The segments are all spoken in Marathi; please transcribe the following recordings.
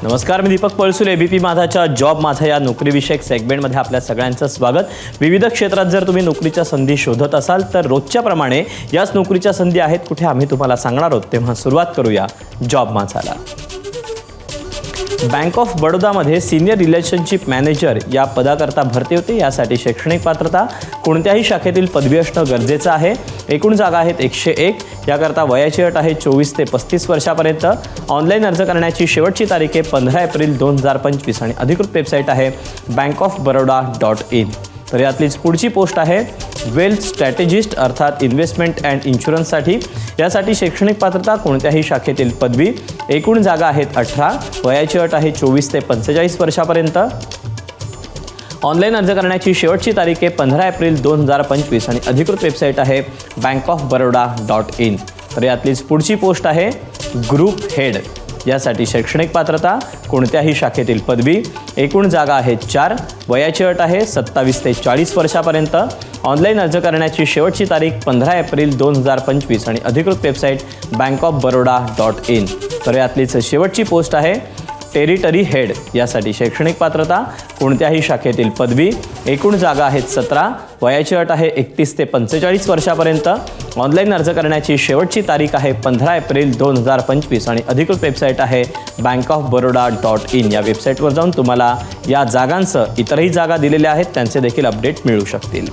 नमस्कार, मी दीपक पळसुले. एबीपी माझाच्या जॉब माझा या नोकरीविषयक सेगमेंटमध्ये आपल्या सगळ्यांचं स्वागत. विविध क्षेत्रात जर तुम्ही नोकरीच्या संधी शोधत असाल तर रोजच्या प्रमाणे याच नोकरीच्या संधी आहेत कुठे आम्ही तुम्हाला सांगणार आहोत. तेव्हा सुरुवात करूया जॉब माझाला. बँक ऑफ बडोदामध्ये सिनियर रिलेशनशिप मॅनेजर या पदाकरता भरती होते. यासाठी शैक्षणिक पात्रता कोणत्याही शाखेतील पदवी असणं गरजेचं आहे. एकूण जागा आहेत 101. याकरता वयाची अट आहे 24 ते 35 वर्षापर्यंत. ऑनलाईन अर्ज करण्याची शेवटची तारीख आहे 15 एप्रिल 2025 आणि अधिकृत वेबसाईट आहे bankofbaroda.in. तर यातलीच पुढची पोस्ट आहे वेल्थ स्ट्रॅटेजिस्ट अर्थात इन्व्हेस्टमेंट अँड इन्शुरन्ससाठी. यासाठी शैक्षणिक पात्रता कोणत्याही शाखेतील पदवी. एकूण जागा आहेत 18. वयाची अट आहे 24 ते 45 वर्षापर्यंत. ऑनलाईन अर्ज करण्याची शेवटची तारीख आहे 15 एप्रिल 2025 आणि अधिकृत वेबसाईट आहे bankofbaroda.in. तर यातलीच पुढची पोस्ट आहे ग्रुप हेड. यासाठी शैक्षणिक पात्रता कोणत्याही शाखेतील पदवी. एकूण जागा आहेत 4. वयाची अट आहे 27 ते 40 वर्षापर्यंत. ऑनलाईन अर्ज करण्याची शेवटची तारीख 15 एप्रिल 2025 आणि अधिकृत वेबसाईट bankofbaroda.in. तर यातलीच शेवटची पोस्ट आहे टेरिटरी हेड. यासाठी शैक्षणिक पात्रता कोणत्याही शाखेतील पदवी. एकूण जागा आहेत 17. वयाची अट आहे 31 ते 45 वर्षापर्यंत. ऑनलाईन अर्ज करण्याची शेवटची तारीख आहे 15 एप्रिल 2025 आणि अधिकृत वेबसाईट आहे bankofbaroda.in. या वेबसाईटवर जाऊन तुम्हाला या जागांसह इतरही जागा दिलेल्या आहेत त्यांचे देखील अपडेट मिळू शकतील.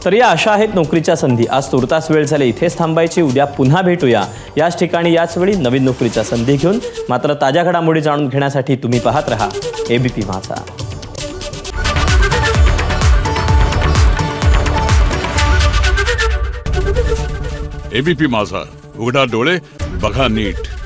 तर या अशा आहेत नोकरीच्या संधी. आज तुर्तास वेळ झाली इथेच थांबायची. उद्या पुन्हा भेटूया याच ठिकाणी याच वेळी नवीन नोकरीच्या संधी घेऊन. मात्र ताज्या घडामोडी जाणून घेण्यासाठी तुम्ही पाहत रहा एबीपी माझा. एबीपी माझा, उघडा डोळे बघा नीट.